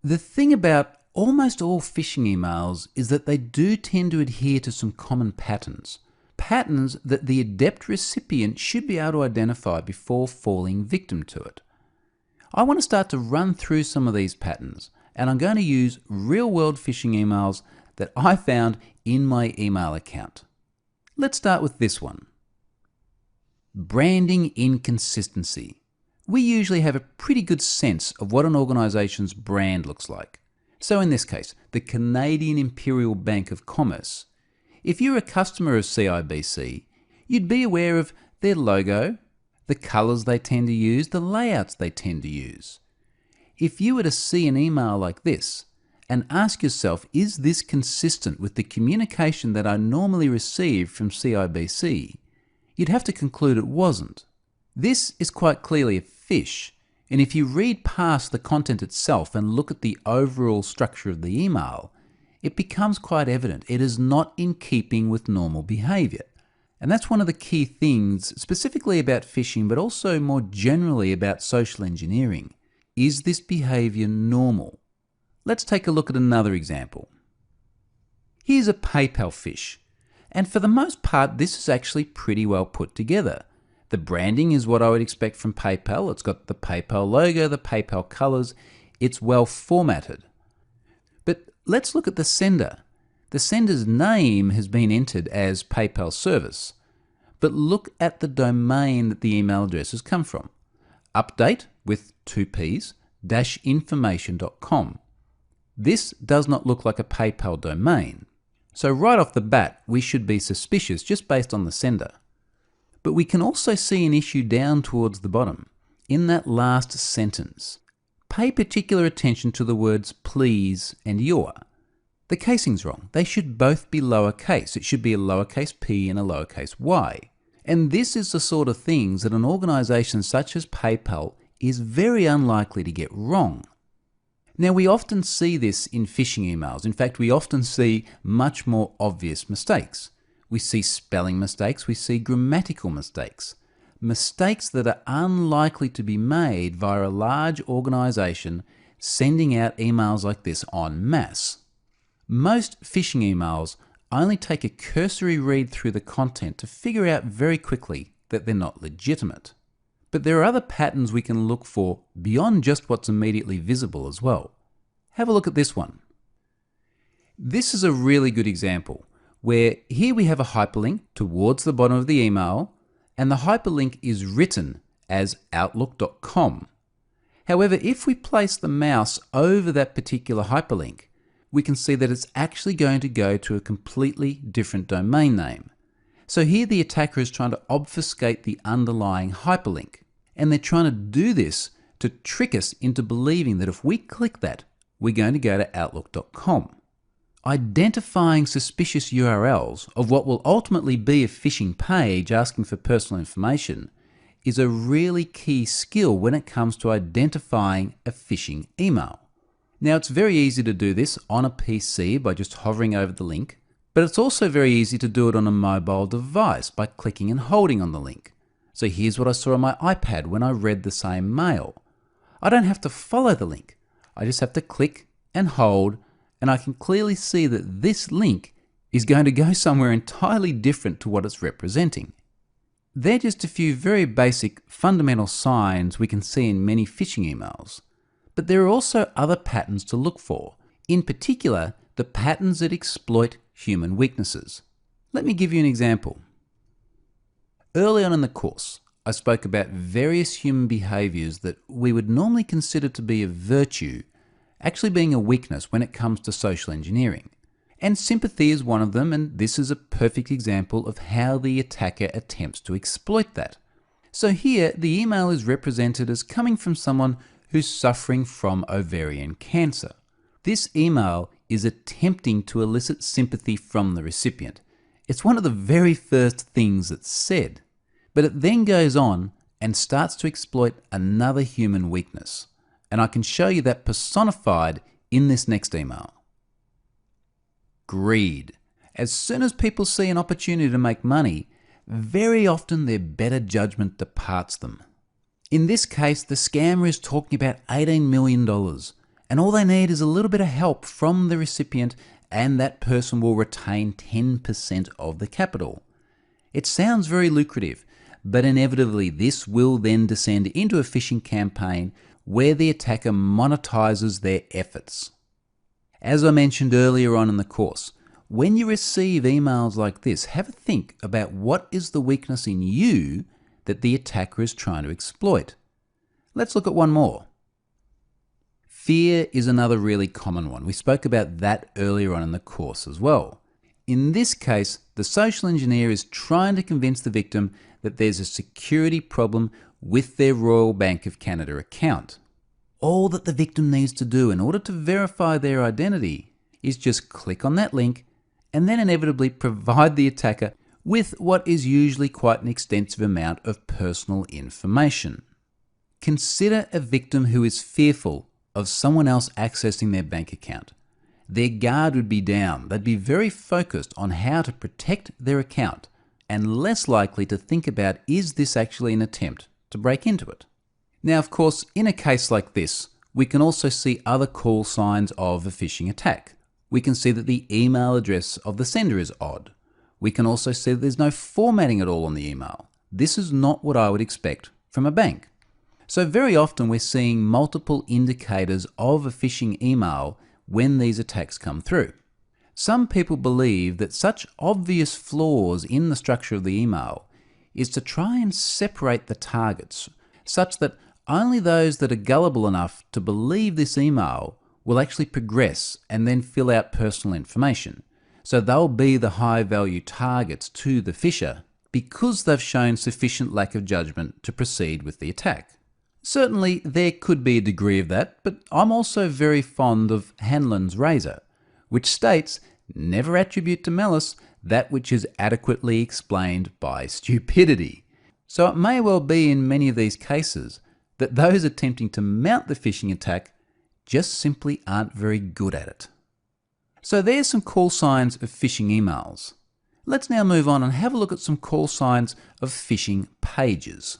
The thing about almost all phishing emails is that they do tend to adhere to some common patterns. Patterns that the adept recipient should be able to identify before falling victim to it. I want to start to run through some of these patterns, and I'm going to use real-world phishing emails that I found in my email account. Let's start with this one. Branding inconsistency. We usually have a pretty good sense of what an organisation's brand looks like. So in this case, the Canadian Imperial Bank of Commerce. If you're a customer of CIBC, you'd be aware of their logo, the colours they tend to use, the layouts they tend to use. If you were to see an email like this and ask yourself, is this consistent with the communication that I normally receive from CIBC, you'd have to conclude it wasn't. This is quite clearly a phish, and if you read past the content itself and look at the overall structure of the email, it becomes quite evident it is not in keeping with normal behaviour. And that's one of the key things, specifically about phishing, but also more generally about social engineering. Is this behaviour normal? Let's take a look at another example. Here's a PayPal phish, and for the most part, this is actually pretty well put together. The branding is what I would expect from PayPal. It's got the PayPal logo, the PayPal colours. It's well formatted. But let's look at the sender. The sender's name has been entered as PayPal service, but look at the domain that the email address has come from. Update with 2 P's, -information.com. This does not look like a PayPal domain. So right off the bat, we should be suspicious just based on the sender. But we can also see an issue down towards the bottom, in that last sentence. Pay particular attention to the words please and your. The casing's wrong. They should both be lowercase. It should be a lowercase p and a lowercase y. And this is the sort of things that an organisation such as PayPal is very unlikely to get wrong. Now, we often see this in phishing emails. In fact, we often see much more obvious mistakes. We see spelling mistakes, we see grammatical mistakes. Mistakes that are unlikely to be made via a large organisation sending out emails like this en masse. Most phishing emails only take a cursory read through the content to figure out very quickly that they're not legitimate. But there are other patterns we can look for beyond just what's immediately visible as well. Have a look at this one. This is a really good example where here we have a hyperlink towards the bottom of the email, and the hyperlink is written as outlook.com. However, if we place the mouse over that particular hyperlink, we can see that it's actually going to go to a completely different domain name. So here the attacker is trying to obfuscate the underlying hyperlink, and they're trying to do this to trick us into believing that if we click that, we're going to go to outlook.com. Identifying suspicious URLs of what will ultimately be a phishing page asking for personal information is a really key skill when it comes to identifying a phishing email. Now, it's very easy to do this on a PC by just hovering over the link, but it's also very easy to do it on a mobile device by clicking and holding on the link. So here's what I saw on my iPad when I read the same mail. I don't have to follow the link. I just have to click and hold, and I can clearly see that this link is going to go somewhere entirely different to what it's representing. They're just a few very basic fundamental signs we can see in many phishing emails. But there are also other patterns to look for, in particular, the patterns that exploit human weaknesses. Let me give you an example. Early on in the course, I spoke about various human behaviours that we would normally consider to be a virtue, actually being a weakness when it comes to social engineering. And sympathy is one of them, and this is a perfect example of how the attacker attempts to exploit that. So here, the email is represented as coming from someone who's suffering from ovarian cancer. This email is attempting to elicit sympathy from the recipient. It's one of the very first things that's said, but it then goes on and starts to exploit another human weakness. And I can show you that personified in this next email. Greed. As soon as people see an opportunity to make money, very often their better judgment departs them. In this case, the scammer is talking about $18 million, and all they need is a little bit of help from the recipient, and that person will retain 10% of the capital. It sounds very lucrative, but inevitably this will then descend into a phishing campaign where the attacker monetizes their efforts. As I mentioned earlier on in the course, when you receive emails like this, have a think about what is the weakness in you that the attacker is trying to exploit. Let's look at one more. Fear is another really common one. We spoke about that earlier on in the course as well. In this case, the social engineer is trying to convince the victim that there's a security problem with their Royal Bank of Canada account. All that the victim needs to do in order to verify their identity is just click on that link and then inevitably provide the attacker with what is usually quite an extensive amount of personal information. Consider a victim who is fearful of someone else accessing their bank account. Their guard would be down. They'd be very focused on how to protect their account and less likely to think about, is this actually an attempt to break into it? Now, of course, in a case like this, we can also see other call signs of a phishing attack. We can see that the email address of the sender is odd. We can also see that there's no formatting at all on the email. This is not what I would expect from a bank. So very often we're seeing multiple indicators of a phishing email when these attacks come through. Some people believe that such obvious flaws in the structure of the email is to try and separate the targets, such that only those that are gullible enough to believe this email will actually progress and then fill out personal information. So they'll be the high value targets to the phisher because they've shown sufficient lack of judgment to proceed with the attack. Certainly there could be a degree of that, but I'm also very fond of Hanlon's razor, which states, never attribute to malice that which is adequately explained by stupidity. So it may well be in many of these cases that those attempting to mount the phishing attack just simply aren't very good at it. So there's some call signs of phishing emails. Let's now move on and have a look at some call signs of phishing pages.